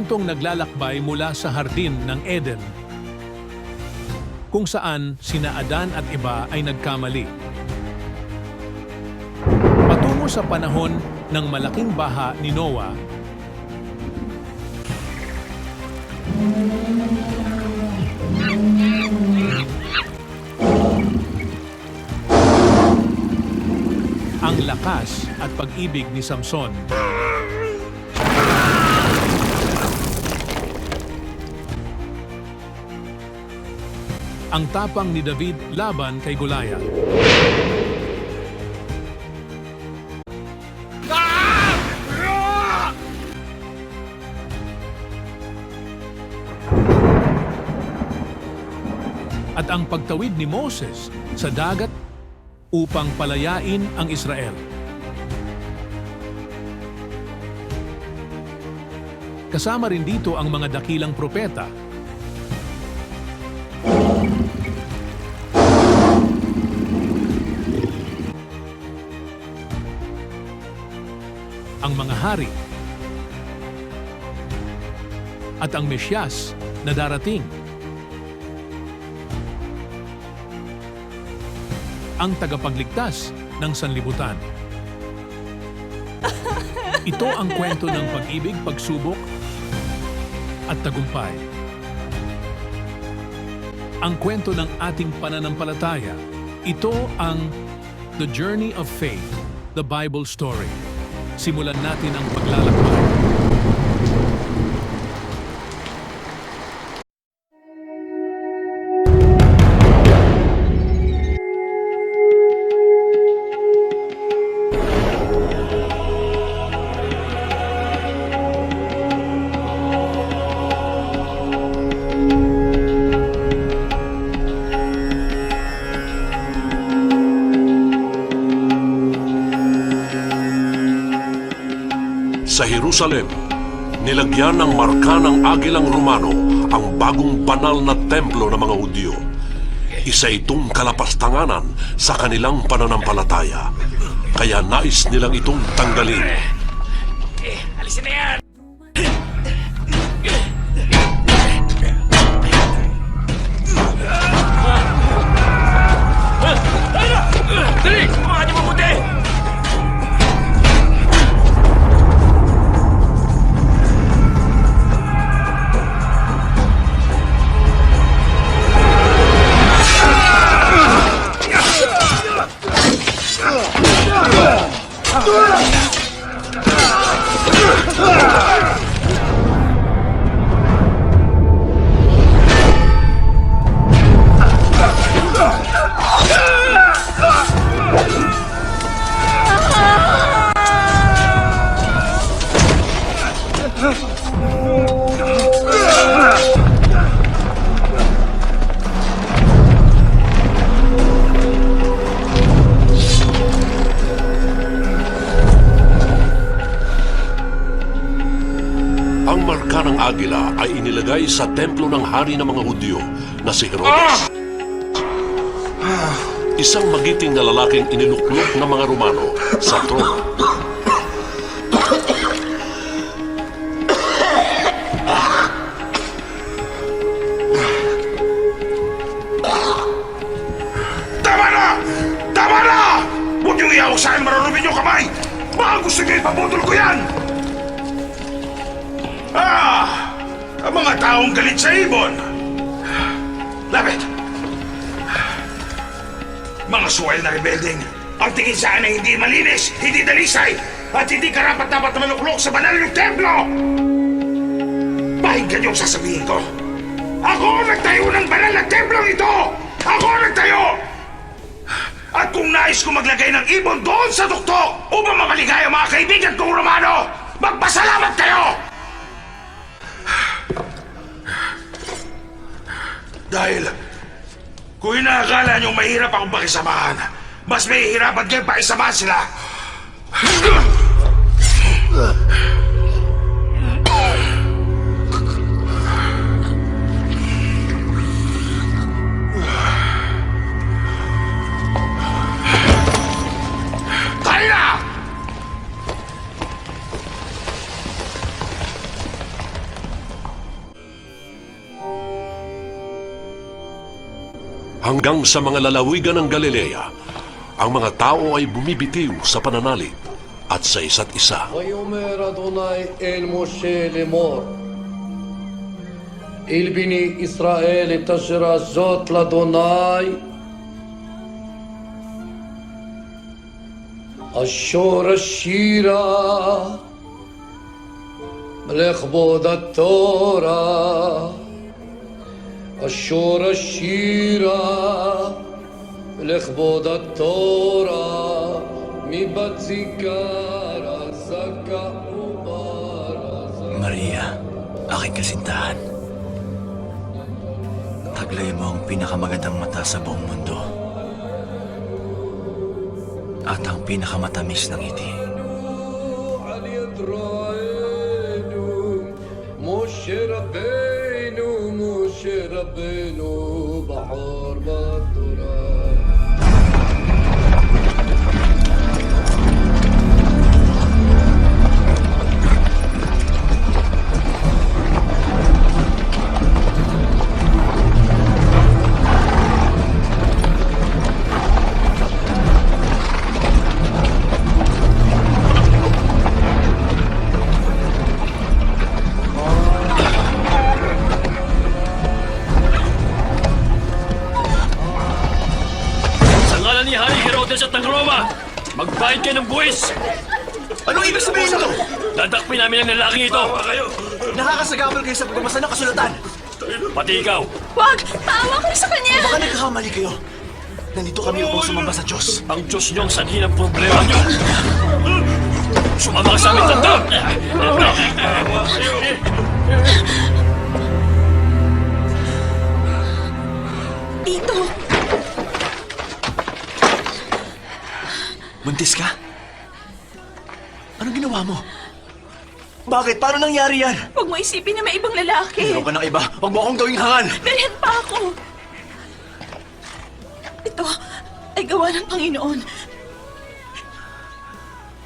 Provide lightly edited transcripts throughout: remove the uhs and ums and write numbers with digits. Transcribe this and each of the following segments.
Itong naglalakbay mula sa hardin ng Eden, kung saan sina Adan at iba ay nagkamali. Patungo sa panahon ng malaking baha ni Noah, ang lakas at pag-ibig ni Samson, ang tapang ni David laban kay Goliath, at ang pagtawid ni Moses sa dagat upang palayain ang Israel. Kasama rin dito ang mga dakilang propeta, ang mga hari, at ang Mesyas na darating, ang tagapagligtas ng sanlibutan. Ito ang kwento ng pag-ibig, pagsubok, at tagumpay. Ang kwento ng ating pananampalataya. Ito ang The Journey of Faith, the Bible Story. Simulan natin ang paglalakbay. Sa Jerusalem, nilagyan ng marka ng Agilang Romano ang bagong banal na templo ng mga Hudyo. Isa itong kalapastanganan sa kanilang pananampalataya. Kaya nais nilang itong tanggalin. Alisin na yan! Dali! Sumakan niyo mabuti! Ang marka ng agila ay inilagay sa templo ng hari ng mga Hudyo na si Herodes. Isang magiting na lalaking iniluklok ng mga Romano sa trono. Tama na! Tama na! Huwag niyong iawag sa akin, marurubin yung kamay! Baka gusto niyo ipaputol ko yan! Ang mga taong galit sa ibon! Lapit! Mga suwel na rebelding, ang tingin sa akin ay hindi malinis, hindi dalisay, at hindi karapat-dapat na manuklok sa banal ng templo! Pakinggan niyo ang sasabihin ko. Ako ang nagtayo ng banal na templong ito! Ako ang nagtayo! At kung nais ko maglagay ng ibon doon sa tuktok upang mamaligaya ang mga kaibigan kong Romano, magpasalamat kayo! Dahil kung inaakala niyong mahirap akong pakisamahan, mas mahihirapan kayo pakisamahan sila. Tayo na! Hanggang sa mga lalawigan ng Galilea, ang mga tao ay bumibitiw sa pananalig at sa isa't isa. ויאמר אדוני אל משה לאמור אל בני ישראל את אשר הזאת לאדוני אשור השירה לכבוד התורה אשור השירה לכבוד התורה מבת זיקר הזקה וברז Maria, aking kasintahan. Taglay mo ang pinakamagandang mata sa buong mundo. At ang pinakamatamis ng ngiti. על ידנו משה רבנו בחור בתורה Sa ngalan ni Hari Herodes at ng Roma, magbayad kayo ng buwis! Anong ibig sabihin nito? Dadakpin namin ang lalaking ito! Nakakasagabal kayo sa pagbabasa ng kasulatan. Pati ikaw! Wag! Maawa kayo sa kanya! Baka nagkakamali kayo. Nandito kami upang sumamba sa Diyos. Ang Diyos niyo ang sanhi ng problema niyo! Sumama ka sa aming tanda! Tito! Buntis ka? Anong ginawa mo? Bakit? Paano nangyari yan? Huwag mo isipin na may ibang lalaki. Meron ka ng iba. Huwag mo akong gawing hangal. Dalhin pa ako. Ito ay gawa ng Panginoon.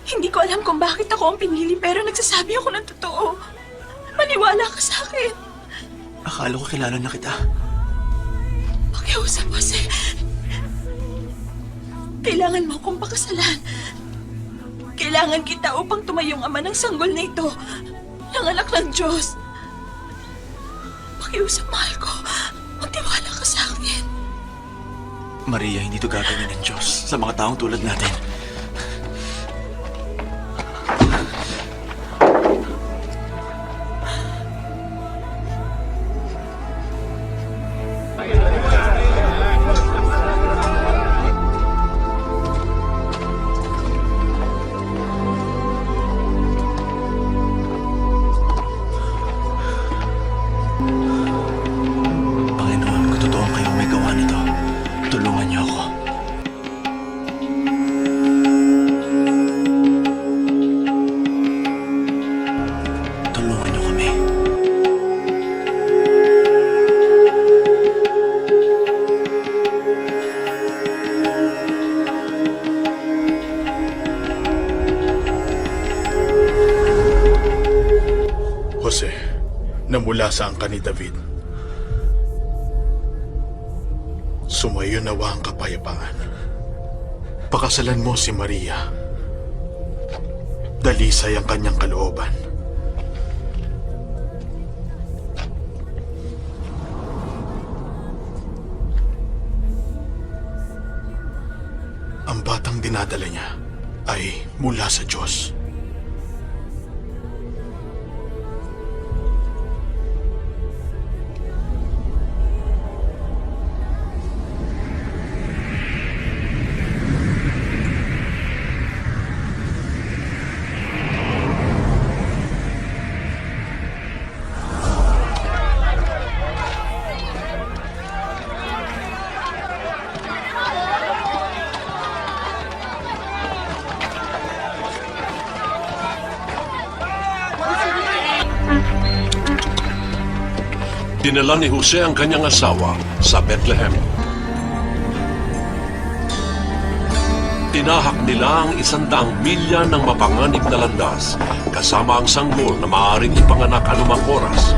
Hindi ko alam kung bakit ako ang pinili pero nagsasabi ako ng totoo. Maniwala ka sa akin. Akala ko kilala na kita. Pakiusap, Jose. Kailangan mo akong pakasalan. Kailangan kita upang tumayong ama ng sanggol na ito. Ng anak ng Diyos. Pakiusap, mahal ko. Magtiwala ka sa akin. Maria, hindi ito gagawin ng Diyos sa mga taong tulad natin. Panginoon, kung totoo kayong may gawa nito, tulungan niyo ako. Tulungan niyo kami. Jose, namula saan ka ni David. Sumayo nawa ang kapayapaan. Pakasalan mo si Maria. Dalisay ang kanyang kalooban. Ang batang dinadala niya ay mula sa Diyos. Dinala ni Jose ang kanyang asawa sa Bethlehem. Tinahak nila ang 100 milya ng mapanganib na landas kasama ang sanggol na maaaring ipanganak anumang oras.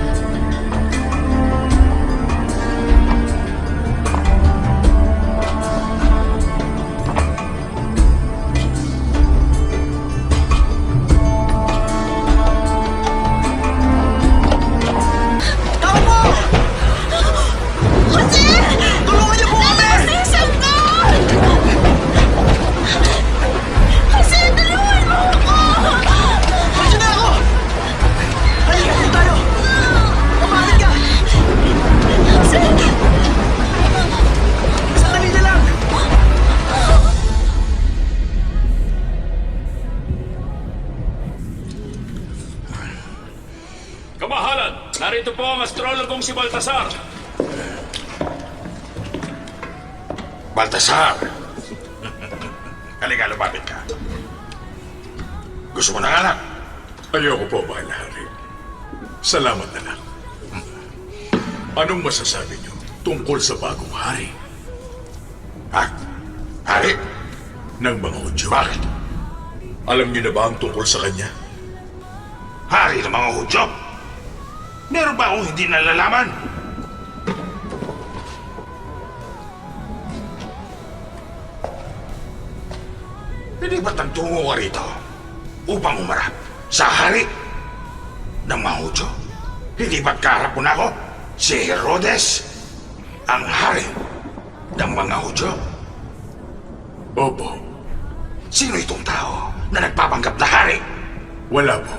Narito po ang astrologong si Baltasar. Baltasar! Halika, lumapit ka. Gusto mo ng anak? Ayoko po, mahal na hari. Salamat na lang. Anong masasabi niyo tungkol sa bagong hari Ha? Hari? ng mga Hudyo? Bakit? Alam niyo na ba ang tungkol sa kanya? Hari ng mga Hudyo? Meron ba akong hindi nalalaman? Hindi ba't nagtungo ka rito upang umarap sa hari ng mga Hudyo? Hindi ba't kaharap mo na ako? Si Herodes, ang hari ng mga Hudyo? Opo, Sino itong tao na nagpapanggap na hari? wala po.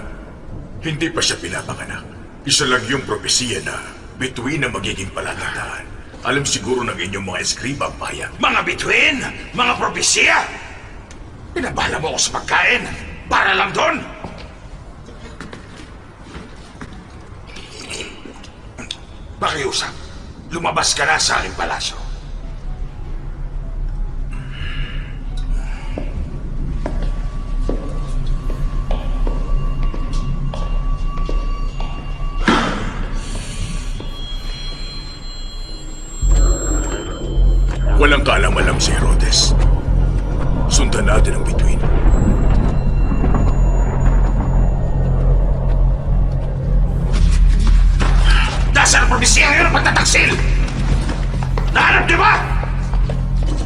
Hindi pa siya pinapanganak. Isa lang yung propesiya na bituin ang magiging palatandaan. Alam siguro ng inyong mga eskriba ang bayan. Mga bituin, mga propesya. Pinabala mo ako sa pagkain para lang doon. Pakiusap, lumabas ka na sa aking palasyo. Walang kaalam-alam si Herodes. Sundan natin ang bituin. Nasaan ang propesya ngayon ng pagtataksil? Nahanap niyo ba?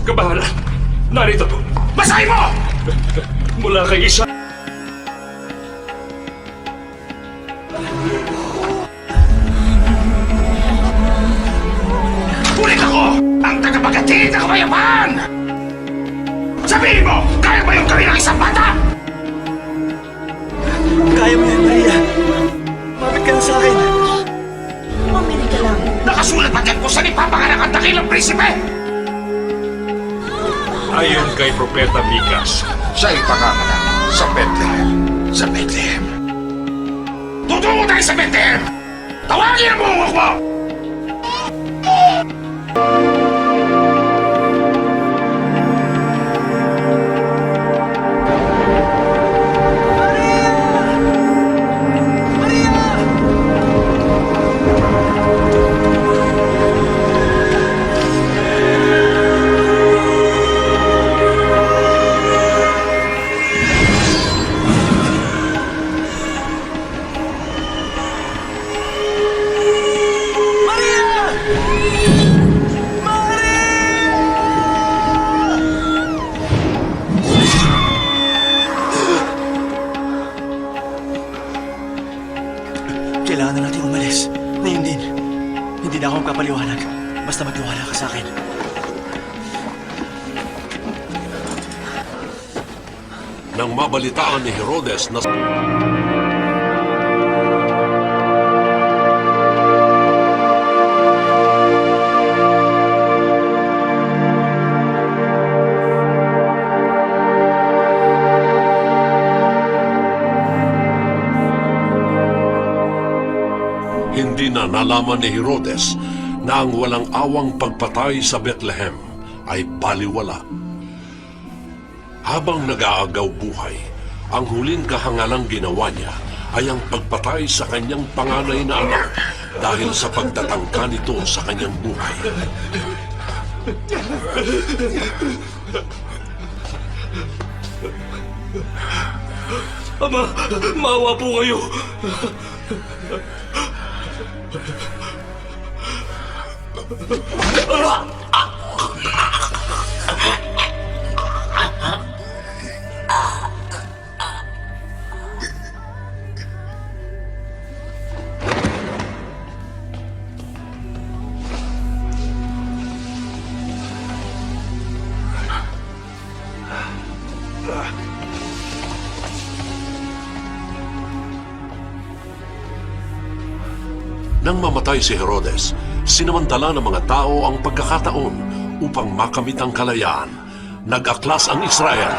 Kabahala, narito po. Basahin mo! Mula kay Isa. Ulit ako! Ang tagapaghatid ng kabayapan! Sabihin mo, kaya ba yung gawin ng isang bata? Kaya mo yan, Maria. Mapit ka na sa akin. Mamili ka lang. Nakasulat pa dyan kung saan ipapanganak ang dakilang prinsipe! Ayon kay Propeta Mikas, Siya ipanganganak sa Bethlehem. Sa Bethlehem. Tutungo tayo sa Bethlehem! Tawagin ang buhok mo! Kailangan na natin umalis. Ngayon din. Hindi na ako magpapaliwanag. Basta magtiwala ka sa akin. Nang mabalitaan ni Herodes na hindi na nalaman ni Herodes na ang walang awang pagpatay sa Bethlehem ay baliwala. Habang nag-aagaw buhay, ang huling kahangalang ginawa niya ay ang pagpatay sa kanyang panganay na anak dahil sa pagtatangka nito sa kanyang buhay. Ama, maawa po kayo. Nang mamatay si Herodes, sinamantala ng mga tao ang pagkakataon upang makamit ang kalayaan. Nag-aklas ang Israel.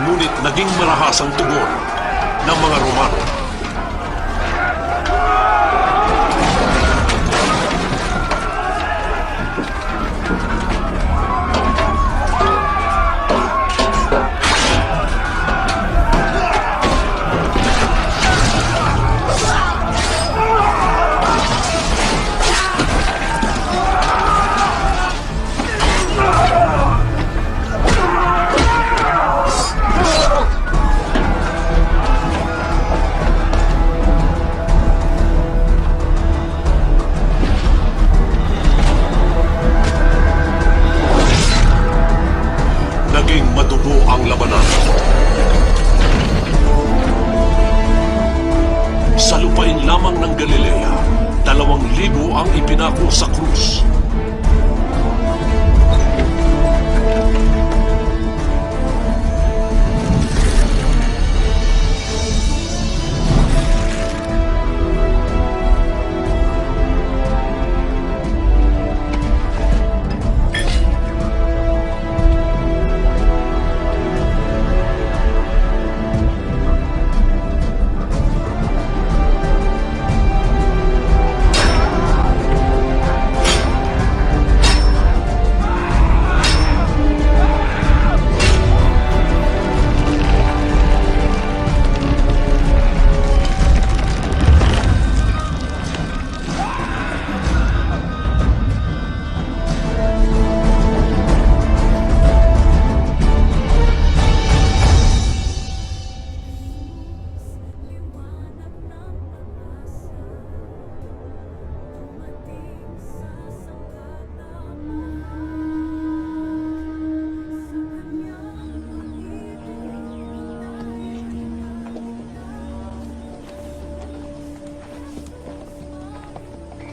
Ngunit naging marahas ang tugon ng mga Romano. 2,000 ang ipinako sa krus.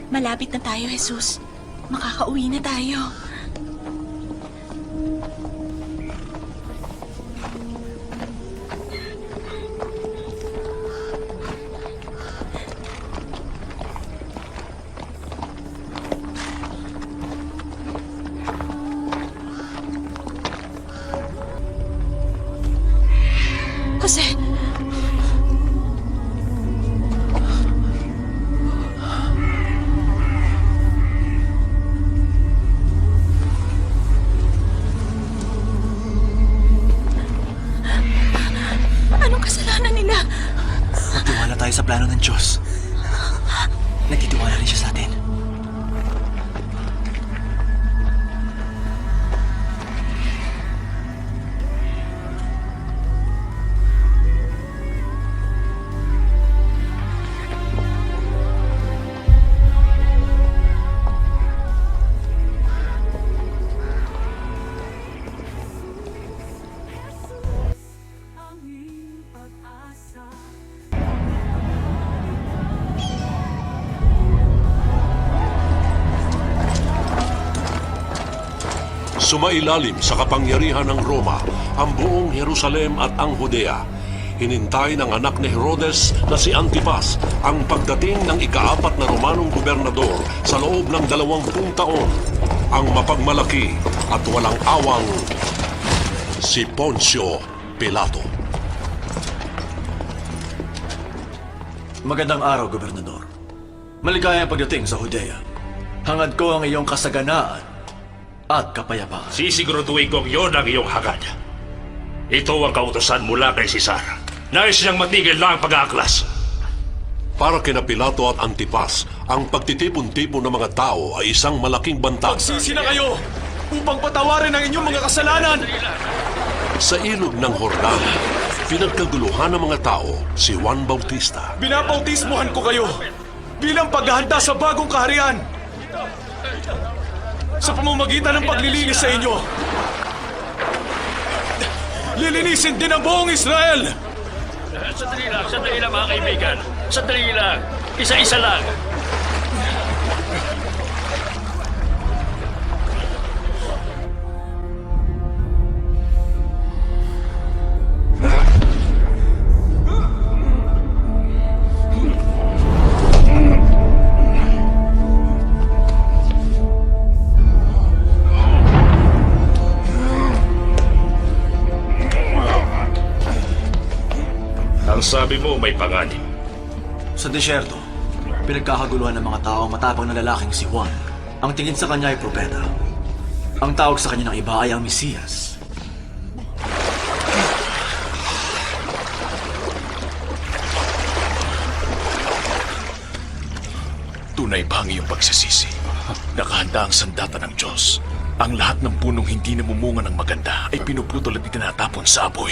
Malapit na tayo, Jesus. Makakauwi na tayo. Jose! Anong kasalanan nila? Magtiwala tayo sa plano ng Diyos. Nagtitiwala rin siya sa atin. Sumailalim sa kapangyarihan ng Roma ang buong Jerusalem at ang Judea. Hinintay ng anak ni Herodes na si Antipas ang pagdating ng ika-4 na Romanong gobernador sa loob ng 20 taon. Ang mapagmalaki at walang awang si Poncio Pilato. Magandang araw, Gobernador. Maligayang pagdating sa Judea. Hangad ko ang iyong kasaganaan at kapayapaan. Sisiguraduhin kong yon ang iyong hagad. Ito ang kautosan mula kay Cesar. Nais niyang matigil na ang pag-aaklas. Para kina Pilato at Antipas, ang pagtitipon-tipon ng mga tao ay isang malaking banta. Magsisi na kayo upang patawarin ang inyong mga kasalanan! Sa ilog ng Jordan, pinagkaguluhan ng mga tao si Juan Bautista. Binabautismuhan ko kayo bilang paghahanda sa bagong kaharian. Sa pamamagitan ng paglilinis sa inyo, lilinisin din ang buong Israel! Sandali lang mga kaibigan. Sandali lang. Isa-isa lang. Ang sabi mo may panganib. Sa disyerto, pinagkakaguluhan ng mga tao ang matapang na lalaking si Juan. Ang tingin sa kanya ay propeta. Ang tawag sa kanya ng iba ay ang Mesiyas. Tunay ba ang iyong pagsasisi? Nakahanda ang sandata ng Diyos. Ang lahat ng punong hindi namumunga ng maganda ay pinuputol at itinatapon sa apoy.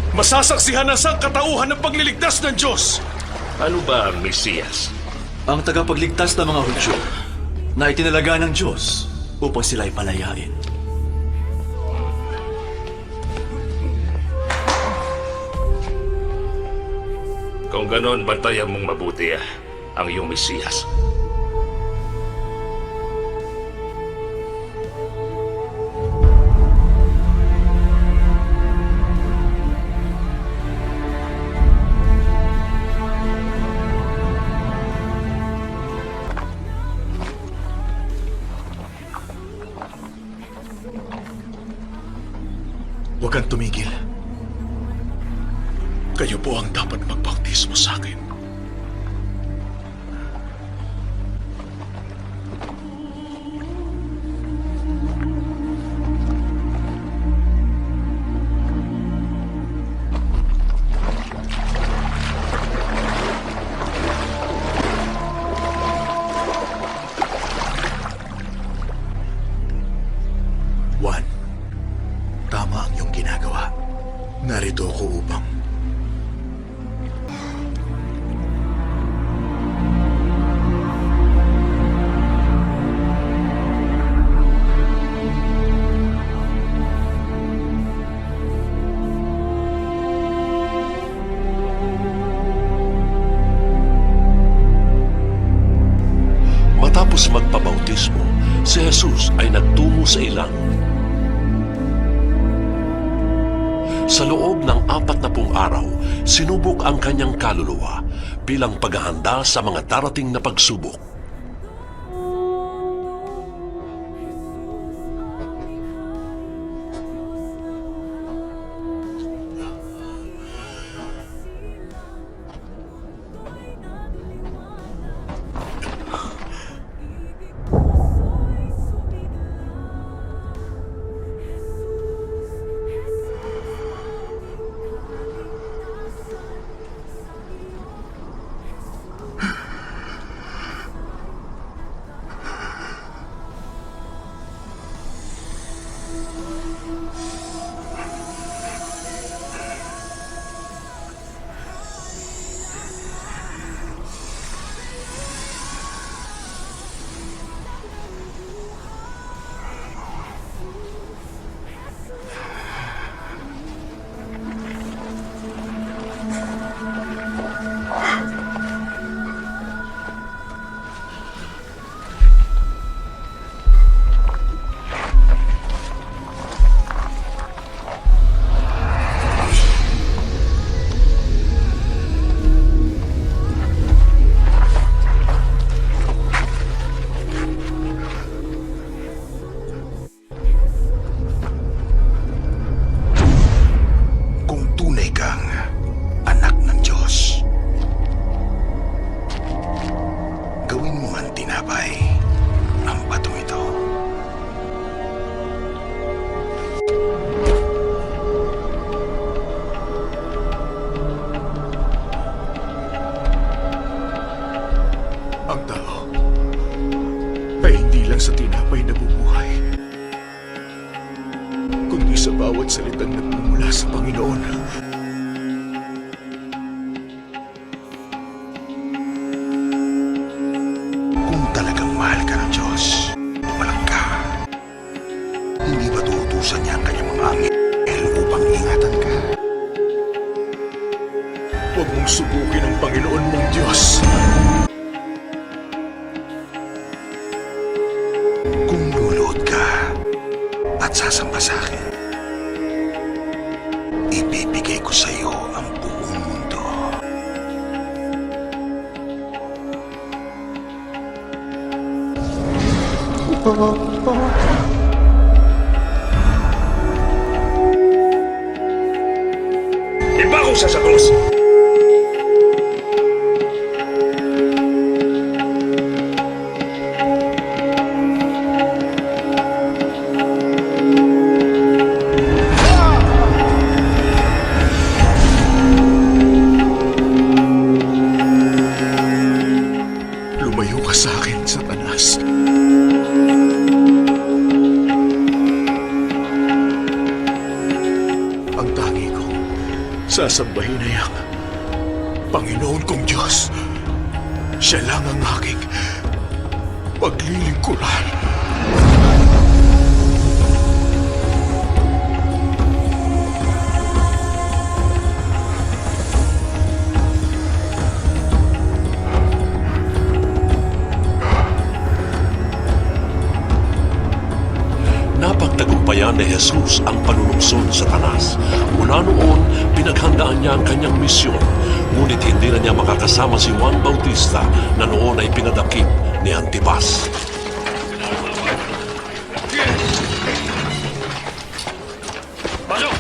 Masasaksihan ang sangkatauhan ng pagliligtas ng Diyos! Ano ba ang Mesiyas? Ang tagapagligtas ng mga Hudyo na itinalaga ng Diyos upang sila'y palayain. Kung ganon, bantayan mong mabuti ang iyong Mesiyas. Huwag kang tumigil. Kayo po ang dapat magbautismo sa akin. Juan, tama ang iyong ginagawa. Narito ako upang Matapos magpabautismo, si Jesus ay nagtungo sa ilang. Sa loob ng 40 araw, sinubok ang kanyang kaluluwa bilang paghahanda sa mga darating na pagsubok. ang tao ay hindi lang sa tinapay nabubuhay, kundi sa bawat salitang nagmumula sa Panginoon. Kung talagang mahal ka ng Diyos, tumalang ka. Hindi ba tuutusan niya ang kanyang mga anghel upang ingatan ka? Huwag mong subukin ang Panginoon mong Diyos. Kung luluhod ka at sasamba sa akin, ibibigay ko sa iyo ang buong mundo. Iba ko sa krus! Lumayo ka sa akin, Satanas. Ang tangi ko, sasambahin ay ang Panginoon kong Diyos. Siya lang ang aking paglilingkuran. pinaghandaan niya ang kanyang misyon, ngunit hindi na niya makakasama si Juan Bautista na noon ay pinadakip ni Antipas. Pasok!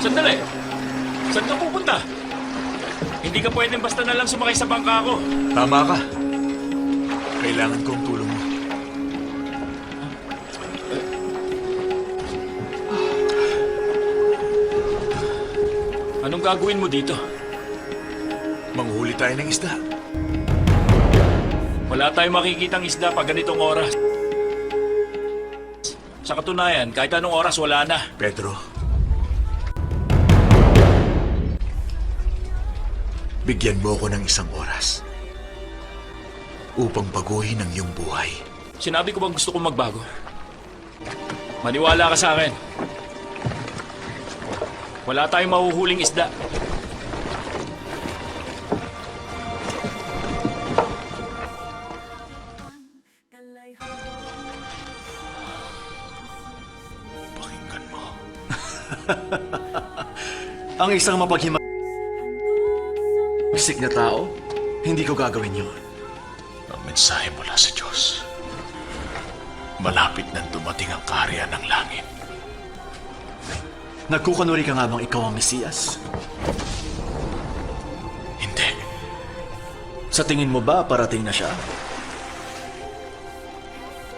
Sandali! Saan ka pupunta? Hindi ka pwedeng basta na lang sumakay sa bangka ko. Tama ka. Kailangan ko ang tulong mo. Anong gagawin mo dito? Manghuli tayo ng isda. Wala tayong makikitang isda pag ganitong oras. Sa katunayan, kahit anong oras wala na. Pedro. Bigyan mo ako ng isang oras upang baguhin ang iyong buhay. Sinabi ko bang gusto kong magbago? Maniwala ka sa akin. Wala tayong mahuhuling isda. Pakinggan mo. Ang isang mapaghimasiksik na tao, hindi ko gagawin yun. Ang mensahe mula sa Diyos. Malapit nang dumating ang kaharian ng langit. Nagkukunwari ka nga bang ikaw ang Mesiyas? Hindi. Sa tingin mo ba parating na siya?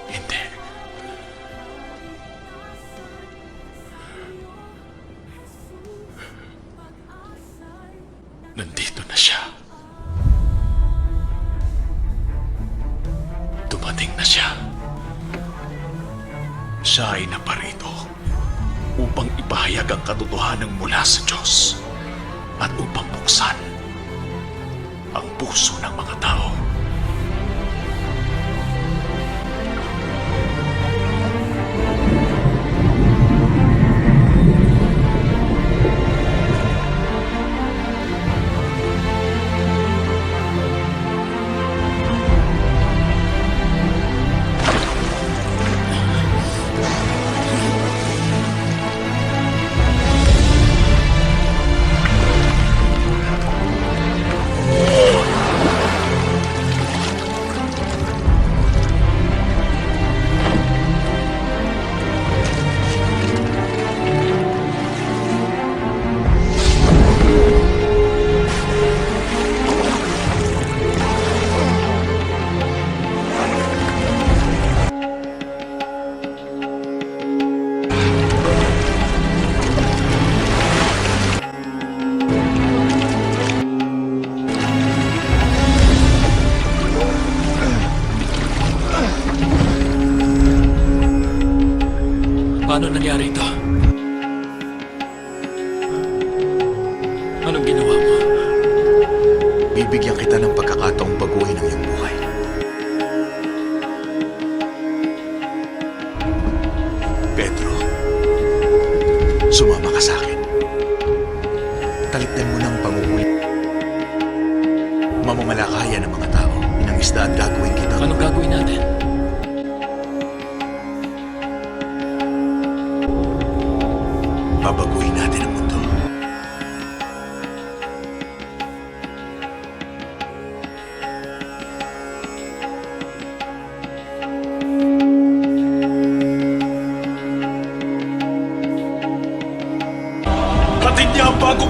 Hindi. Nandito na siya. Dumating na siya. Siya ay naparito upang ipahayag ang katotohanan mula sa Diyos at upang buksan ang puso ng mga tao. Paano nangyari ito? Anong ginawa mo? Bibigyan kita ng pagkakataong baguhin ang iyong buhay. Pedro, sumama ka sa akin. Talikdan mo ng panguhuli. Mamamalakayan ng mga tao ng isda at gagawin kita. Anong gagawin natin? Babaguhin natin ang mundo.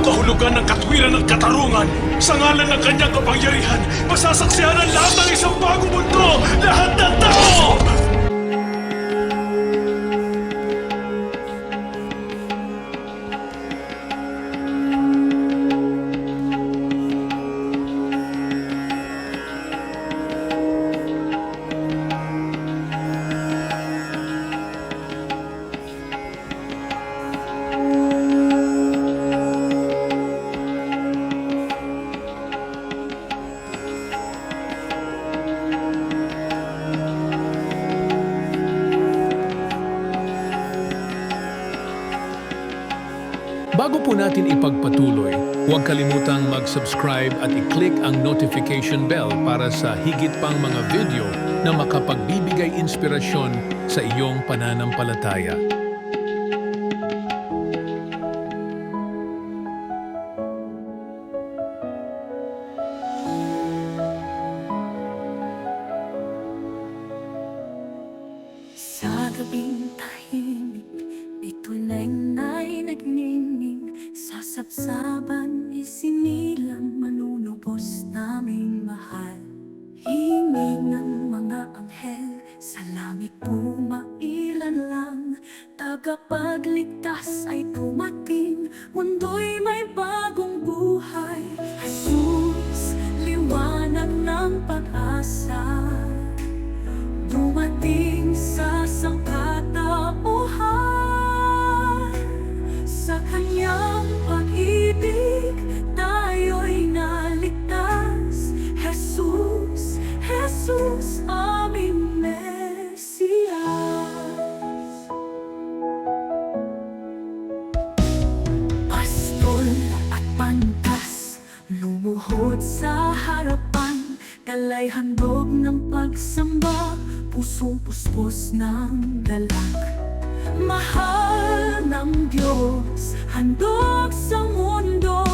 kahulugan ng katwiran ng katarungan. Sa ngalan ng kanyang kapangyarihan, masasaksihan ang lahat ng isang bagong mundo, lahat ng tao! Bago po natin ipagpatuloy, huwag kalimutang mag-subscribe at i-click ang notification bell para sa higit pang mga video na makapagbibigay inspirasyon sa iyong pananampalataya. Sa gabing tahimik, may tunay nagnining. Sa sapsaban isinilang manunubos naming mahal. Himig ng mga anghel, sa langit pumailan lang. Tagapagligtas ay dumating, mundo'y may bagong buhay. Jesus, liwanag ng pag-asa, dumating sa sangkatauhan. Sa kanyang pag-ibig, tayo'y naligtas. Jesus, Jesus, aming Mesiyas. Pastol at pantas, lumuhod sa harapan. Dalay handog ng pagsamba, pusong puspos ng galak. Mahal ng Diyos, handog sa mundo.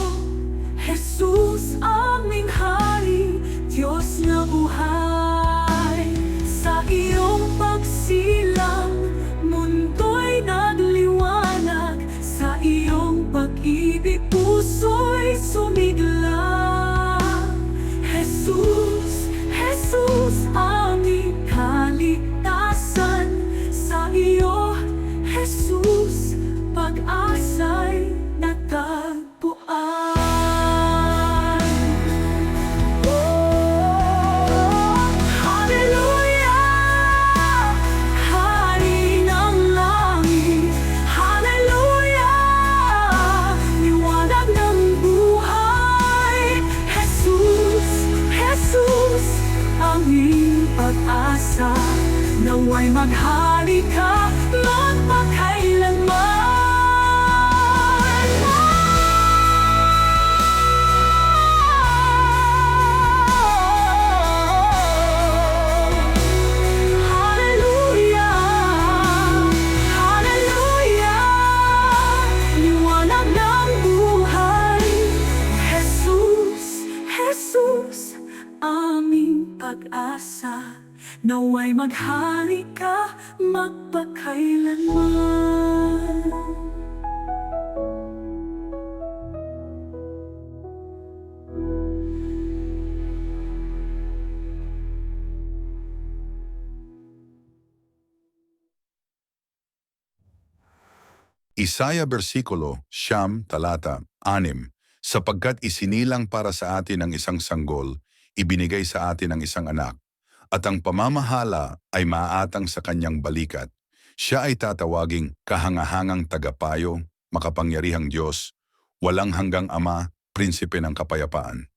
Jesus, aming Hari, Diyos na buhay. Sa iyong pagsilang, mundo'y nagliwanag. Sa iyong pag-ibig, puso'y sumigla. Jesus, Jesus, aming kaligtasan. Sa iyo, Jesus, pag-asa'y natagpuan. Hallelujah! Hari ng langit. Hallelujah! Liwanag ng buhay. Jesus, Jesus, aming pag-asa. Naway maghari ka magpakailanman. Hallelujah! Hallelujah! Liwanag ng buhay. Jesus, Jesus, aming pag-asa. Naway maghari ka magpakailanman. Isaya versikulo, 9, talata 6, sapagkat isinilang para sa atin ang isang sanggol, ibinigay sa atin ang isang anak, at ang pamamahala ay maaatang sa kanyang balikat. Siya ay tatawaging kahangahangang tagapayo, makapangyarihang Diyos, walang hanggang Ama, prinsipe ng kapayapaan.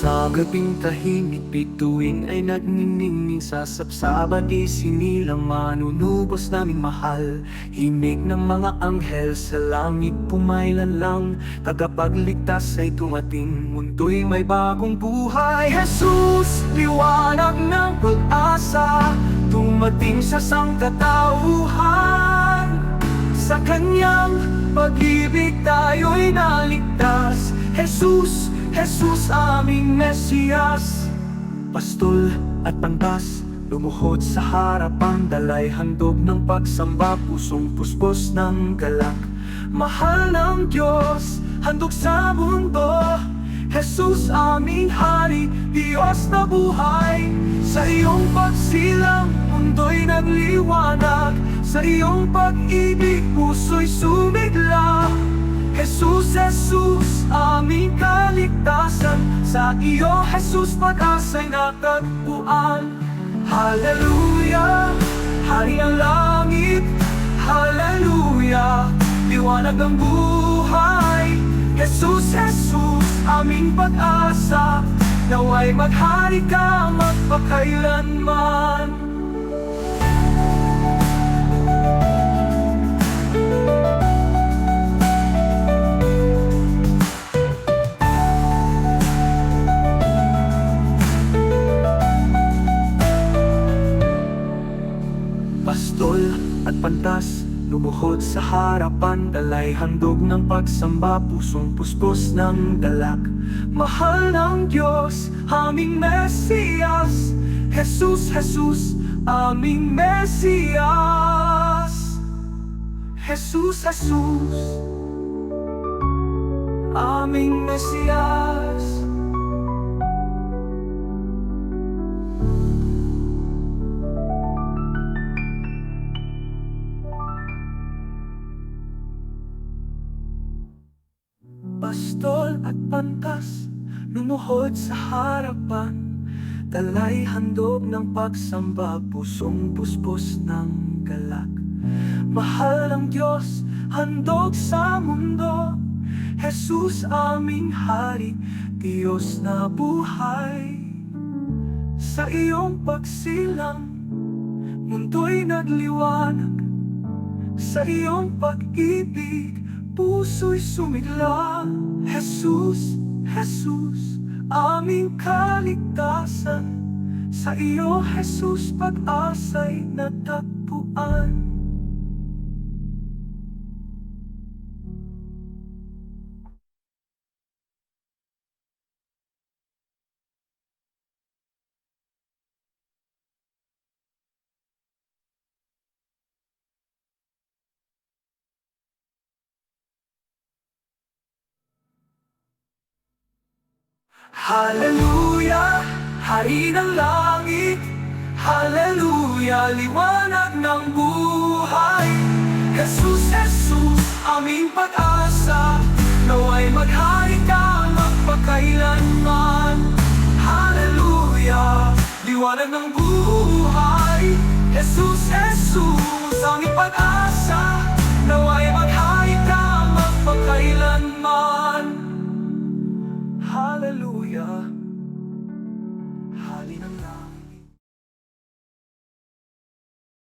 Sa gabing tahimik, bituin ay nagniningning. Sa sapsaban isinilang manunubos naming mahal. Himig ng mga anghel, sa langit pumailan lang. Tagapagligtas ay dumating, mundo'y may bagong buhay. Jesus, liwanag ng pag-asa, dumating sa sangkatauhan. Sa kanyang pag-ibig tayo'y naligtas. Jesus, Jesus aming Mesiyas. Pastol at pantas, lumuhod sa harapan, dalay handog ng pagsamba, pusong puspos ng galak. Mahal ng Diyos, handog sa mundo, Jesus aming Hari, Diyos na buhay. Sa iyong pagsilang, mundo'y nagliwanag, sa iyong pag-ibig, puso'y sumigla. Jesus, Jesus, aming kaligtasan, sa iyo, Jesus, pag-asa'y natagpuan. Hallelujah, Hari ng langit, Hallelujah, liwanag ng buhay. Jesus, Jesus, aming pag-asa, naway maghari ka magpakailanman. Pastol at pantas, lumuhod sa harapan, dalay handog ng pagsamba, pusong puspos ng galak. Mahal ng Diyos, aming Mesiyas, Jesus, Jesus, aming Mesiyas. Jesus, Jesus, aming Mesiyas. Pastol at pantas, lumuhod sa harapan, dalay handog ng pagsamba, pusong puspos ng galak. Mahal ng Diyos, handog sa mundo, Jesus aming Hari, Diyos na buhay. Sa iyong pagsilang, mundo'y nagliwanag, sa iyong pag-ibig, puso'y sumigla. Jesus, Jesus, aming kaligtasan, sa iyo, Jesus, pag-asa'y natagpuan. Hallelujah, Hari ng langit, Hallelujah, liwanag ng buhay. Jesus, Jesus, aming pag-asa, naway maghari ka magpakailanman. Hallelujah, liwanag ng buhay. Jesus, Jesus, aming pag-asa, naway maghari ka magpakailanman. Hallelujah, Hari ng langit.